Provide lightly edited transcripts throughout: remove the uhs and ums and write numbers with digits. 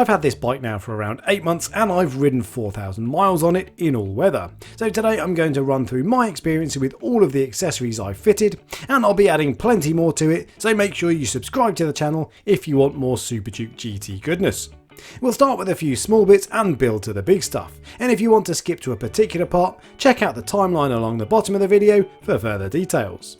I've had this bike now for around 8 months and I've ridden 4,000 miles on it in all weather. So today I'm going to run through my experience with all of the accessories I've fitted, and I'll be adding plenty more to it, so make sure you subscribe to the channel if you want more SuperDuke GT goodness. We'll start with a few small bits and build to the big stuff, and if you want to skip to a particular part, check out the timeline along the bottom of the video for further details.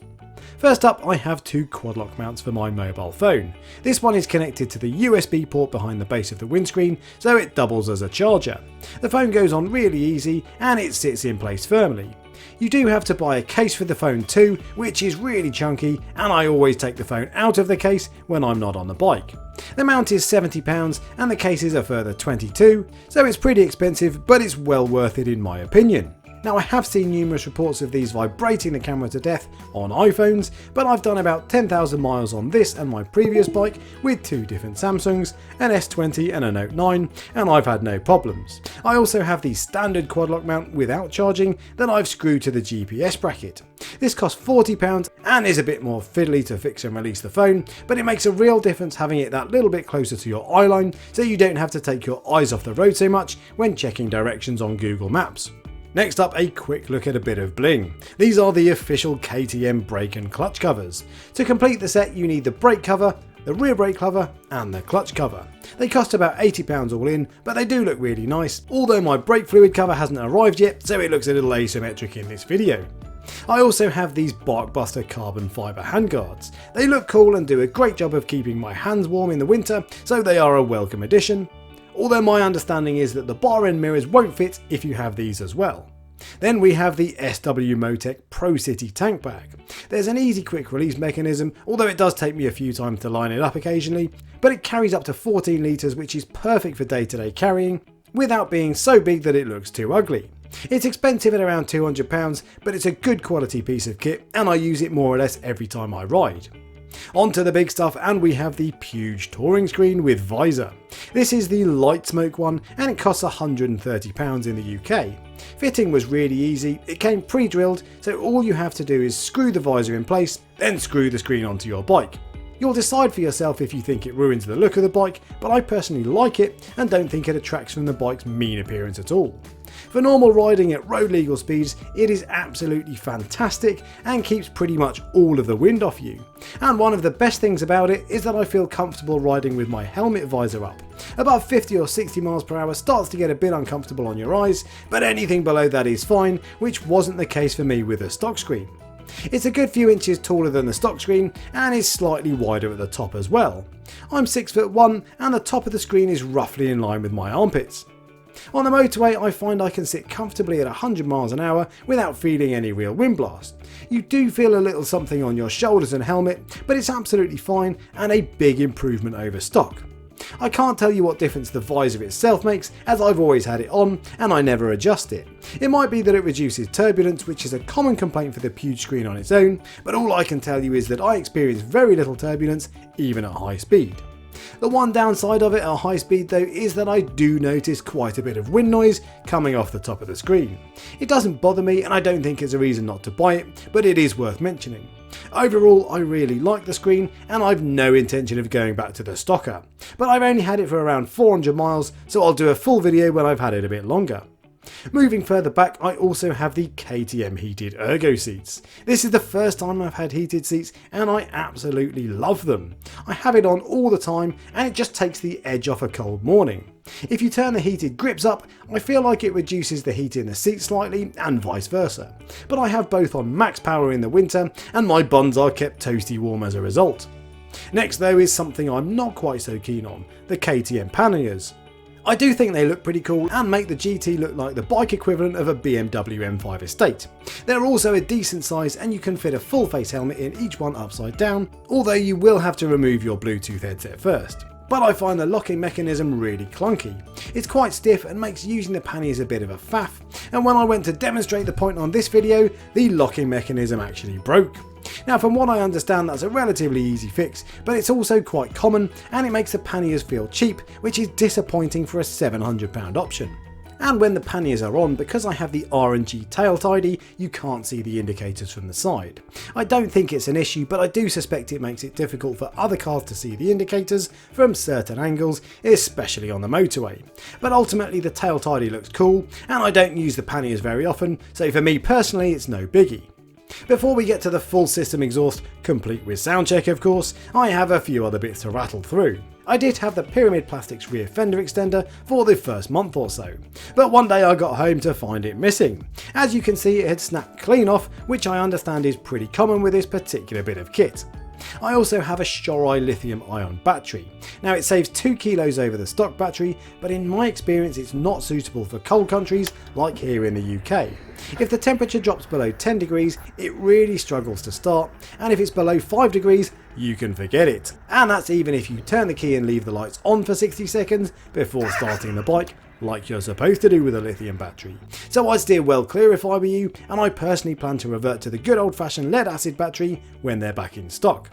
First up, I have two quad lock mounts for my mobile phone. This one is connected to the USB port behind the base of the windscreen, so it doubles as a charger. The phone goes on really easy and it sits in place firmly. You do have to buy a case for the phone too, which is really chunky, and I always take the phone out of the case when I'm not on the bike. The mount is £70 and the case is a further £22, so it's pretty expensive, but it's well worth it in my opinion. Now, I have seen numerous reports of these vibrating the camera to death on iPhones, but I've done about 10,000 miles on this and my previous bike with two different Samsungs, an S20 and a Note 9, and I've had no problems. I also have the standard quad lock mount without charging that I've screwed to the GPS bracket. This costs £40 and is a bit more fiddly to fix and release the phone, but it makes a real difference having it that little bit closer to your eye line, so you don't have to take your eyes off the road so much when checking directions on Google Maps. Next up, a quick look at a bit of bling. These are the official KTM brake and clutch covers. To complete the set you need the brake cover, the rear brake cover and the clutch cover. They cost about £80 all in, but they do look really nice, although my brake fluid cover hasn't arrived yet, so it looks a little asymmetric in this video. I also have these Barkbuster carbon fibre handguards. They look cool and do a great job of keeping my hands warm in the winter, so they are a welcome addition. Although my understanding is that the bar end mirrors won't fit if you have these as well. Then we have the SW Motec Pro City tank bag. There's an easy quick release mechanism, although it does take me a few times to line it up occasionally, but it carries up to 14 litres, which is perfect for day-to-day carrying, without being so big that it looks too ugly. It's expensive at around £200, but it's a good quality piece of kit and I use it more or less every time I ride. On to the big stuff, and we have the Puig touring screen with visor. This is the light smoke one and it costs £130 in the UK. Fitting was really easy, it came pre-drilled, so all you have to do is screw the visor in place, then screw the screen onto your bike. You'll decide for yourself if you think it ruins the look of the bike, but I personally like it and don't think it attracts from the bike's mean appearance at all. For normal riding at road legal speeds, it is absolutely fantastic and keeps pretty much all of the wind off you. And one of the best things about it is that I feel comfortable riding with my helmet visor up. Above 50 or 60 miles per hour starts to get a bit uncomfortable on your eyes, but anything below that is fine, which wasn't the case for me with the stock screen. It's a good few inches taller than the stock screen and is slightly wider at the top as well. I'm 6'1" and the top of the screen is roughly in line with my armpits. On the motorway, I find I can sit comfortably at 100 miles an hour without feeling any real wind blast. You do feel a little something on your shoulders and helmet, but it's absolutely fine and a big improvement over stock. I can't tell you what difference the visor itself makes, as I've always had it on and I never adjust it. It might be that it reduces turbulence, which is a common complaint for the Puig screen on its own, but all I can tell you is that I experience very little turbulence even at high speed. The one downside of it at high speed though is that I do notice quite a bit of wind noise coming off the top of the screen. It doesn't bother me and I don't think it's a reason not to buy it, but it is worth mentioning. Overall, I really like the screen and I've no intention of going back to the stocker, but I've only had it for around 400 miles, so I'll do a full video when I've had it a bit longer. Moving further back, I also have the KTM heated ergo seats. This is the first time I've had heated seats and I absolutely love them. I have it on all the time and it just takes the edge off a cold morning. If you turn the heated grips up, I feel like it reduces the heat in the seat slightly and vice versa. But I have both on max power in the winter and my buns are kept toasty warm as a result. Next though is something I'm not quite so keen on, the KTM Panniers. I do think they look pretty cool and make the GT look like the bike equivalent of a BMW M5 Estate. They're also a decent size and you can fit a full face helmet in each one upside down, although you will have to remove your Bluetooth headset first. But I find the locking mechanism really clunky. It's quite stiff and makes using the Panniers a bit of a faff, and when I went to demonstrate the point on this video, the locking mechanism actually broke. Now, from what I understand, that's a relatively easy fix, but it's also quite common and it makes the Panniers feel cheap, which is disappointing for a £700 option. And when the panniers are on, because I have the R&G tail tidy, you can't see the indicators from the side. I don't think it's an issue, but I do suspect it makes it difficult for other cars to see the indicators from certain angles, especially on the motorway. But ultimately the tail tidy looks cool, and I don't use the panniers very often, so for me personally it's no biggie. Before we get to the full system exhaust, complete with sound check of course, I have a few other bits to rattle through. I did have the Pyramid Plastics rear fender extender for the first month or so, but one day I got home to find it missing. As you can see, it had snapped clean off, which I understand is pretty common with this particular bit of kit. I also have a Shorai lithium-ion battery. Now it saves 2 kilos over the stock battery, but in my experience it's not suitable for cold countries like here in the UK. If the temperature drops below 10 degrees, it really struggles to start, and if it's below 5 degrees, you can forget it. And that's even if you turn the key and leave the lights on for 60 seconds before starting the bike, like you're supposed to do with a lithium battery. So I'd steer well clear if I were you, and I personally plan to revert to the good old fashioned lead acid battery when they're back in stock.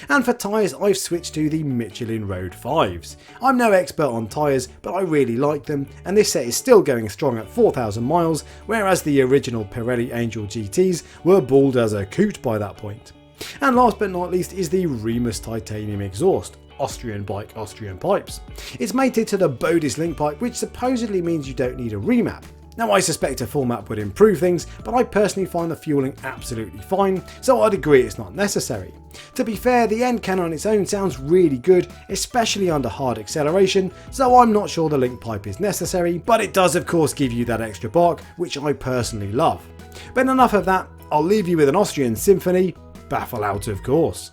And for tyres, I've switched to the Michelin Road 5s. I'm no expert on tyres, but I really like them, and this set is still going strong at 4,000 miles, whereas the original Pirelli Angel GTs were bald as a coot by that point. And last but not least is the Remus titanium exhaust. Austrian bike, Austrian pipes. It's mated to the Bodis link pipe, which supposedly means you don't need a remap. Now I suspect a full map would improve things, but I personally find the fueling absolutely fine, so I'd agree it's not necessary. To be fair, the end can on its own sounds really good, especially under hard acceleration, so I'm not sure the link pipe is necessary, but it does of course give you that extra bark, which I personally love. But enough of that, I'll leave you with an Austrian Symphony, baffle out of course.